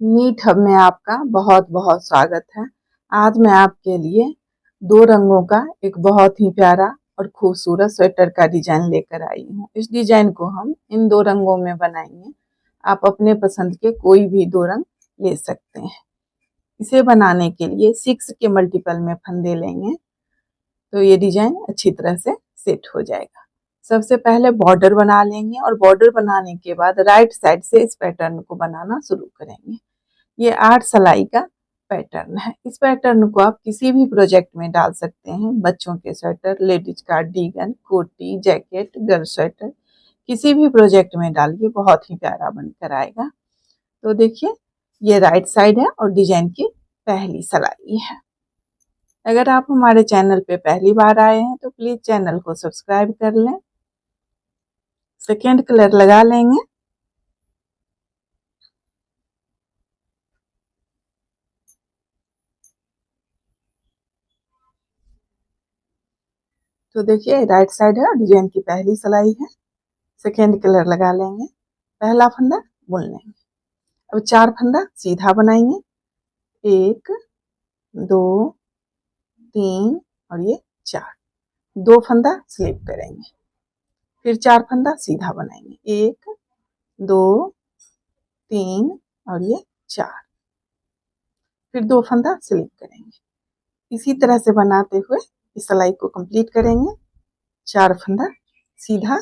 NEET hub में आपका बहुत बहुत स्वागत है। आज मैं आपके लिए दो रंगों का एक बहुत ही प्यारा और खूबसूरत स्वेटर का डिजाइन लेकर आई हूँ। इस डिजाइन को हम इन दो रंगों में बनाएंगे। आप अपने पसंद के कोई भी दो रंग ले सकते हैं। इसे बनाने के लिए 6 के मल्टीपल में फंदे लेंगे तो ये डिजाइन अच्छी तरह से सेट हो जाएगा। सबसे पहले बॉर्डर बना लेंगे और बॉर्डर बनाने के बाद राइट साइड से इस पैटर्न को बनाना शुरू करेंगे। ये 8 सिलाई का पैटर्न है। इस पैटर्न को आप किसी भी प्रोजेक्ट में डाल सकते हैं। बच्चों के स्वेटर, लेडीज कार्डिगन, कोटी, जैकेट, गर्ल स्वेटर, किसी भी प्रोजेक्ट में डालिए, बहुत ही प्यारा बनकर आएगा। तो देखिए ये राइट साइड है और डिजाइन की पहली सिलाई है। अगर आप हमारे चैनल पे पहली बार आए हैं तो प्लीज चैनल को सब्सक्राइब कर लें। सेकेंड कलर लगा लेंगे। तो देखिए राइट साइड है और डिजाइन की पहली सिलाई है। सेकेंड कलर लगा लेंगे। पहला फंदा बुन लेंगे। अब 4 फंदा सीधा बनाएंगे। 1 2 3 और ये 4। 2 फंदा स्लिप करेंगे। फिर 4 फंदा सीधा बनाएंगे। 1 2 3 और ये 4। फिर 2 फंदा स्लिप करेंगे। इसी तरह से बनाते हुए इस सिलाई को कंप्लीट करेंगे। 4 फंदा सीधा,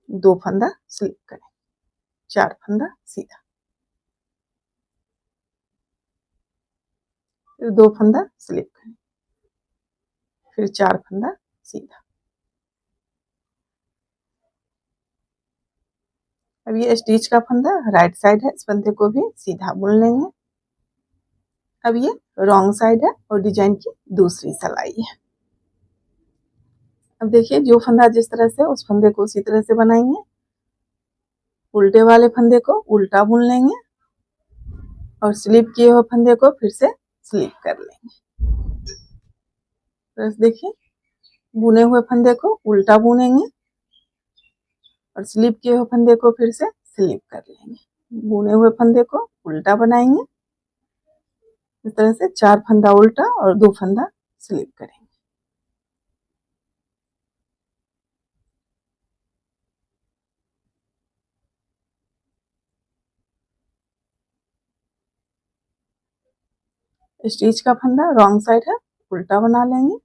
2 फंदा स्लिप करें, 4 फंदा सीधा, फिर 2 फंदा स्लिप करें, फिर 4 फंदा सीधा। अब ये स्टिच का फंदा राइट साइड है, इस फंदे को भी सीधा बुन लेंगे। अब ये रॉन्ग साइड है और डिजाइन की दूसरी सिलाई है। अब देखिए जो फंदा जिस तरह से उस फंदे को उसी तरह से बनाएंगे। उल्टे वाले फंदे को उल्टा बुन लेंगे और स्लिप किए हुए फंदे को फिर से स्लिप कर लेंगे। तो देखिए बुने हुए फंदे को उल्टा बुनेंगे और स्लिप किए हुए फंदे को फिर से स्लिप कर लेंगे। बुने हुए फंदे को उल्टा बनाएंगे। इस तरह से 4 फंदा उल्टा और 2 फंदा स्लिप करेंगे। स्टिच का फंदा रॉन्ग साइड है, उल्टा बना लेंगे।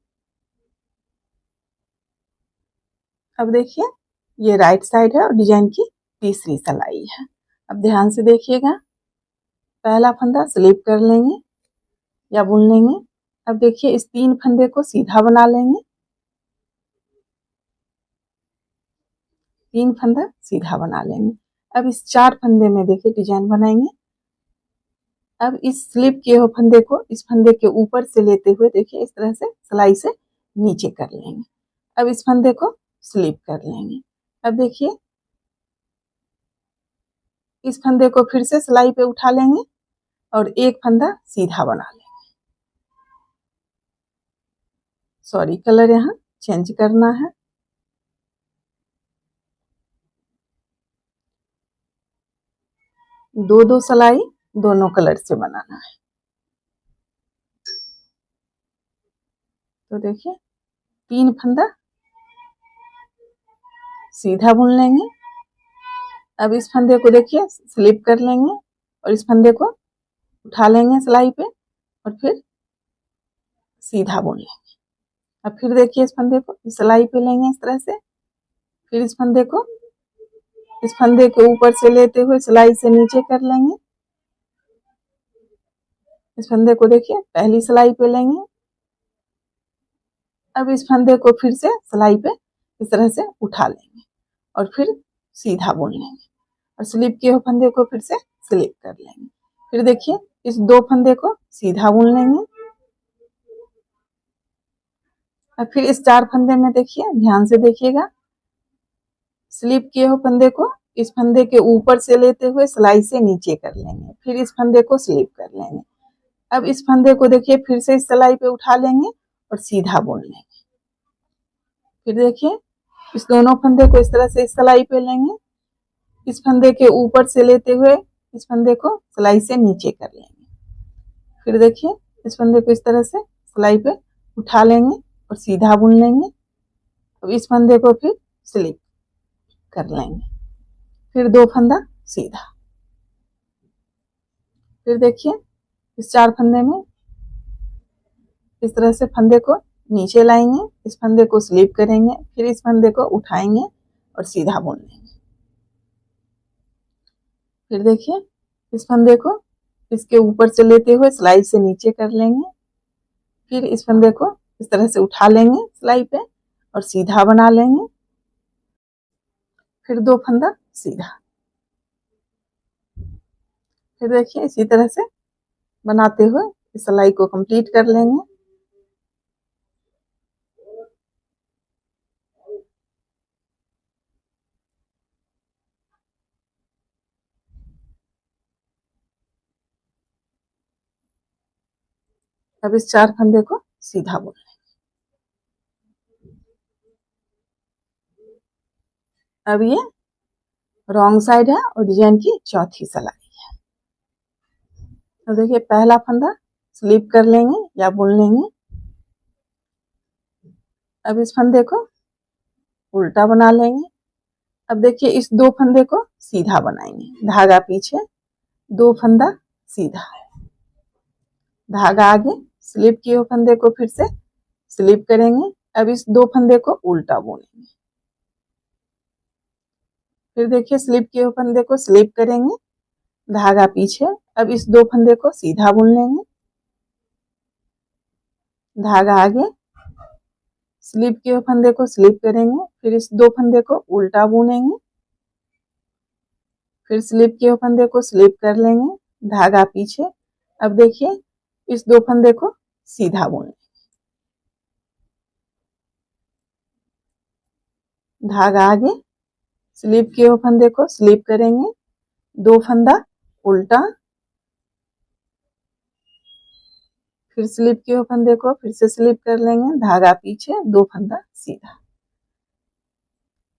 अब देखिए ये राइट साइड है और डिजाइन की तीसरी सिलाई है। अब ध्यान से देखिएगा। पहला फंदा स्लिप कर लेंगे या बुन लेंगे। अब देखिए इस 3 फंदे को सीधा बना लेंगे। 3 फंदा सीधा बना लेंगे। अब इस 4 फंदे में देखिए डिजाइन बनाएंगे। अब इस स्लिप किए हुए फंदे को इस फंदे के ऊपर से लेते हुए देखिए इस तरह से सिलाई से नीचे कर लेंगे। अब इस फंदे को स्लिप कर लेंगे। अब देखिए इस फंदे को फिर से सिलाई पे उठा लेंगे और एक फंदा सीधा बना लेंगे। सॉरी, कलर यहाँ चेंज करना है। दो सिलाई दोनों कलर से बनाना है। तो देखिए 3 फंदा सीधा बुन लेंगे। अब इस फंदे को देखिए स्लिप कर लेंगे और इस फंदे को उठा लेंगे सिलाई पे और फिर सीधा बुन लेंगे। अब फिर देखिए इस फंदे को सिलाई पे लेंगे इस तरह से। फिर इस फंदे को इस फंदे के ऊपर से लेते हुए सिलाई से नीचे कर लेंगे। इस फंदे को देखिए पहली सिलाई पे लेंगे। अब इस फंदे को फिर से सिलाई पे इस तरह से उठा लेंगे और फिर सीधा बुन लेंगे और स्लिप किए हुए फंदे को फिर से स्लिप कर लेंगे। फिर देखिए इस 2 फंदे को सीधा बुन लेंगे। और फिर इस 4 फंदे में देखिए ध्यान से देखिएगा। स्लिप किए हुए फंदे को इस फंदे के ऊपर से लेते हुए सिलाई से नीचे कर लेंगे। फिर इस फंदे को स्लिप कर लेंगे। अब इस फंदे को देखिए फिर से इस सिलाई पे उठा लेंगे और सीधा बुन लेंगे। फिर देखिए इस दोनों फंदे को इस तरह से इस सिलाई पे लेंगे इस फंदे के ऊपर से लेते हुए इस फंदे को सिलाई से नीचे कर लेंगे। फिर देखिए इस फंदे को इस तरह से सिलाई पे उठा लेंगे और सीधा बुन लेंगे। अब इस फंदे को फिर स्लिप कर लेंगे, फिर 2 फंदा सीधा। फिर देखिए इस 4 फंदे में इस तरह से फंदे को नीचे लाएंगे, इस फंदे को स्लिप करेंगे, फिर इस फंदे को उठाएंगे और सीधा बुन लेंगे। फिर देखिए इस फंदे को इसके ऊपर से लेते हुए सिलाई से नीचे कर लेंगे, फिर इस फंदे को इस तरह से उठा लेंगे सिलाई पे और सीधा बना लेंगे, फिर 2 फंदा सीधा। फिर देखिए इसी तरह से बनाते हुए इस सिलाई को कंप्लीट कर लेंगे। अब इस 4 फंदे को सीधा बुन लेंगे। अब ये रॉन्ग साइड है और डिजाइन की चौथी सिलाई है। तो देखिए पहला फंदा स्लिप कर लेंगे या बुन लेंगे। अब इस फंदे को उल्टा बना लेंगे। अब देखिए इस 2 फंदे को सीधा बनाएंगे, धागा पीछे, 2 फंदा सीधा, धागा आगे, स्लिप किए हुए फंदे को फिर से स्लिप करेंगे। अब इस 2 फंदे को उल्टा बुनेंगे। फिर देखिए स्लिप किए हुए फंदे को स्लिप करेंगे, धागा पीछे। अब इस 2 फंदे को सीधा बुन लेंगे, धागा आगे, स्लिप किए हुए फंदे को स्लिप करेंगे, फिर इस 2 फंदे को उल्टा बुनेंगे, फिर स्लिप किए हुए फंदे को स्लिप कर लेंगे, धागा पीछे। अब देखिए इस 2 फंदे को सीधा बुन लेंगे, धागा आगे, स्लिप किए हुए फंदे को स्लिप करेंगे, 2 फंदा उल्टा, फिर स्लिप किए हुए फंदे को फिर से स्लिप कर लेंगे, धागा पीछे, 2 फंदा सीधा।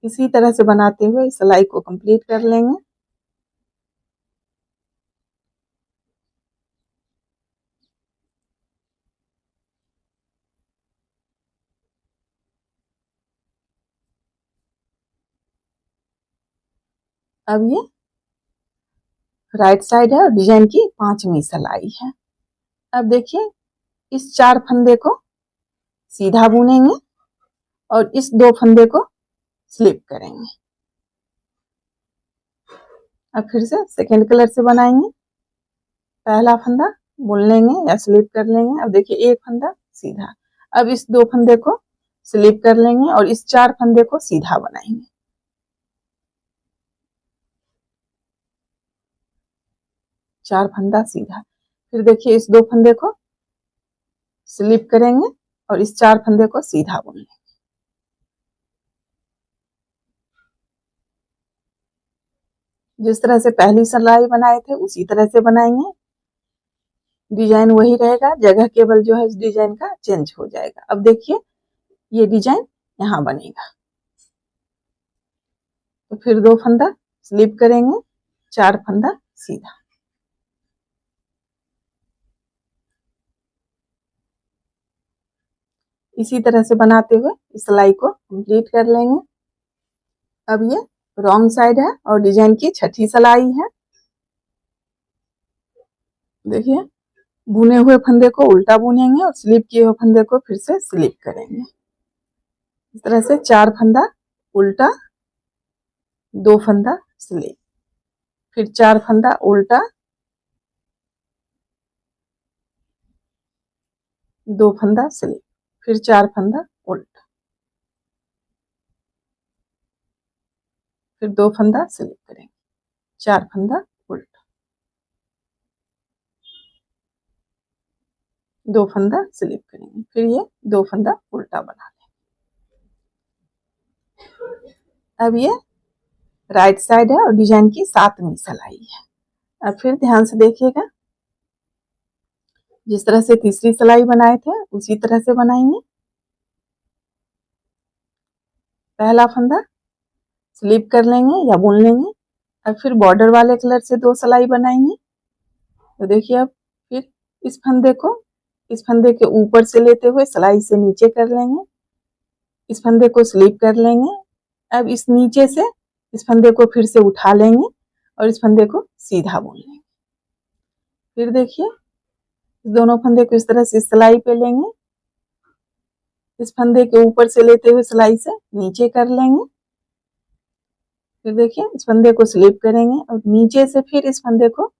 इसी तरह से बनाते हुए इस सिलाई को कंप्लीट कर लेंगे। अब ये राइट साइड है और डिजाइन की 5वीं सिलाई है। अब देखिए इस 4 फंदे को सीधा बुनेंगे और इस 2 फंदे को स्लिप करेंगे। अब फिर से सेकेंड कलर से बनाएंगे। पहला फंदा बुन लेंगे या स्लिप कर लेंगे। अब देखिए एक फंदा सीधा। अब इस 2 फंदे को स्लिप कर लेंगे और इस 4 फंदे को सीधा बनाएंगे। चार फंदा सीधा। फिर देखिए इस 2 फंदे को स्लिप करेंगे और इस 4 फंदे को सीधा बुन लेंगे। जिस तरह से पहली सिलाई बनाए थे उसी तरह से बनाएंगे। डिजाइन वही रहेगा, जगह केवल जो है इस डिजाइन का चेंज हो जाएगा। अब देखिए ये डिजाइन यहाँ बनेगा। तो फिर 2 फंदा स्लिप करेंगे, 4 फंदा सीधा। इसी तरह से बनाते हुए इस सिलाई को कंप्लीट कर लेंगे। अब ये रॉन्ग साइड है और डिजाइन की 6ठी सिलाई है। देखिए बुने हुए फंदे को उल्टा बुनेंगे और स्लिप किए हुए फंदे को फिर से स्लिप करेंगे। इस तरह से 4 फंदा उल्टा, 2 फंदा स्लिप, फिर 4 फंदा उल्टा, 2 फंदा स्लिप, फिर 4 फंदा उल्टा, फिर 2 फंदा स्लिप करेंगे, 4 फंदा उल्टा, 2 फंदा स्लिप करेंगे, फिर ये 2 फंदा उल्टा बना लेंगे। अब ये राइट साइड है और डिजाइन की 7वीं सिलाई है। अब फिर ध्यान से देखिएगा, जिस तरह से तीसरी सिलाई बनाए थे उसी तरह से बनाएंगे। पहला फंदा स्लिप कर लेंगे या बुन लेंगे, अब फिर बॉर्डर वाले कलर से 2 सिलाई बनाएंगे। तो देखिए अब फिर इस फंदे के ऊपर से लेते हुए सिलाई से नीचे कर लेंगे, इस फंदे को स्लिप कर लेंगे। अब इस नीचे से इस फंदे को फिर से उठा लेंगे और इस फंदे को सीधा बुन लेंगे। फिर देखिए दोनों फंदे को इस तरह से सिलाई पे लेंगे, इस फंदे के ऊपर से लेते हुए सिलाई से नीचे कर लेंगे। फिर देखिए इस फंदे को स्लिप करेंगे और नीचे से फिर इस फंदे को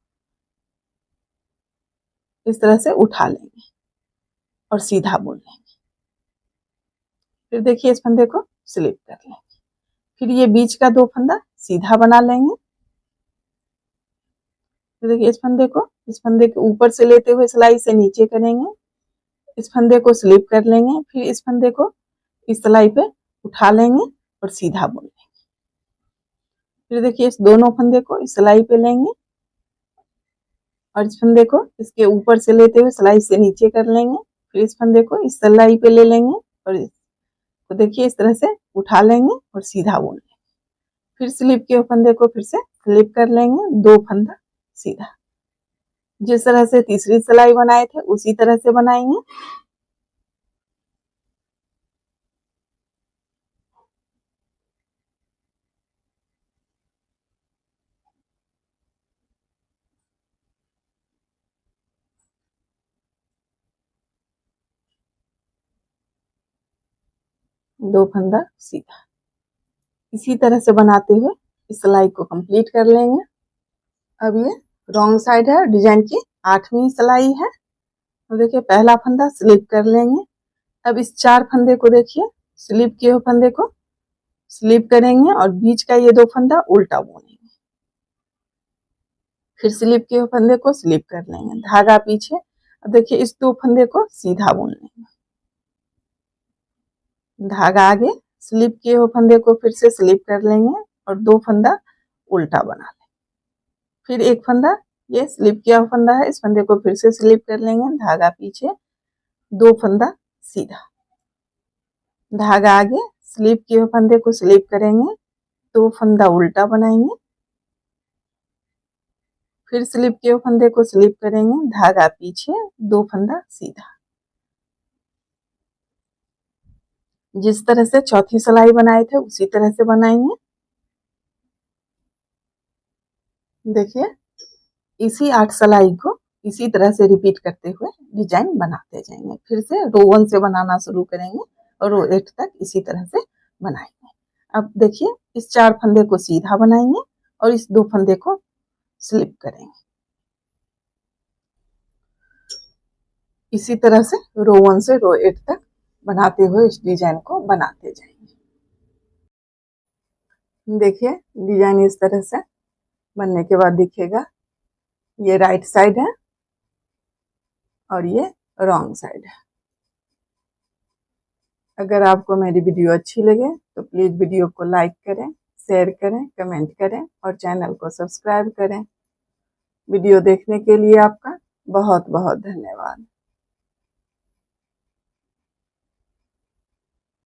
इस तरह से उठा लेंगे और सीधा बुन लेंगे। फिर देखिए इस फंदे को स्लिप कर लेंगे। फिर ये बीच का 2 फंदा सीधा बना लेंगे। फिर देखिए इस फंदे के ऊपर से लेते हुए सिलाई से नीचे करेंगे, इस फंदे को स्लिप कर लेंगे। फिर इस फंदे को इस सिलाई पे उठा लेंगे और सीधा बुन लेंगे। फिर देखिए इस दोनों फंदे को इस सिलाई पे लेंगे और इस फंदे को इसके ऊपर से लेते हुए सिलाई से नीचे कर लेंगे। फिर इस फंदे को इस सिलाई पे ले लेंगे और इसको देखिए इस तरह से उठा लेंगे और सीधा बुन लेंगे। फिर स्लिप के फंदे को फिर से स्लिप कर लेंगे, 2 फंदा सीधा। जिस तरह से तीसरी सिलाई बनाए थे उसी तरह से बनाएंगे। दो फंदा सीधा, इसी तरह से बनाते हुए इस सिलाई को कंप्लीट कर लेंगे। अब ये रॉन्ग साइड है, डिजाइन की 8वीं सिलाई है। तो देखिए पहला फंदा स्लिप कर लेंगे। अब इस 4 फंदे को देखिए स्लिप किए हुए फंदे को स्लिप करेंगे और बीच का ये 2 फंदा उल्टा बुनेंगे। फिर स्लिप किए हुए फंदे को स्लिप कर लेंगे, धागा पीछे। अब देखिए इस 2 फंदे को सीधा बुन लेंगे, धागा आगे, स्लिप किए हुए फंदे को फिर से स्लिप कर लेंगे और 2 फंदा उल्टा बना लेंगे। फिर एक फंदा, ये स्लिप किया हुआ फंदा है, इस फंदे को फिर से स्लिप कर लेंगे, धागा पीछे, 2 फंदा सीधा, धागा आगे, स्लिप किए हुए फंदे को स्लिप करेंगे, 2 फंदा उल्टा बनाएंगे। फिर स्लिप किए हुए फंदे को स्लिप करेंगे, धागा पीछे, 2 फंदा सीधा। जिस तरह से चौथी सिलाई बनाए थे उसी तरह से बनाएंगे। देखिए इसी 8 सिलाई को इसी तरह से रिपीट करते हुए डिजाइन बनाते जाएंगे। फिर से रो 1 से बनाना शुरू करेंगे और रो 8 तक इसी तरह से बनाएंगे। अब देखिए इस 4 फंदे को सीधा बनाएंगे और इस 2 फंदे को स्लिप करेंगे। इसी तरह से रो 1 से रो 8 तक बनाते हुए इस डिजाइन को बनाते जाएंगे। देखिए डिजाइन इस तरह से बनने के बाद दिखेगा। ये राइट साइड है और ये रॉन्ग साइड है। अगर आपको मेरी वीडियो अच्छी लगे तो प्लीज़ वीडियो को लाइक करें, शेयर करें, कमेंट करें और चैनल को सब्सक्राइब करें। वीडियो देखने के लिए आपका बहुत बहुत धन्यवाद।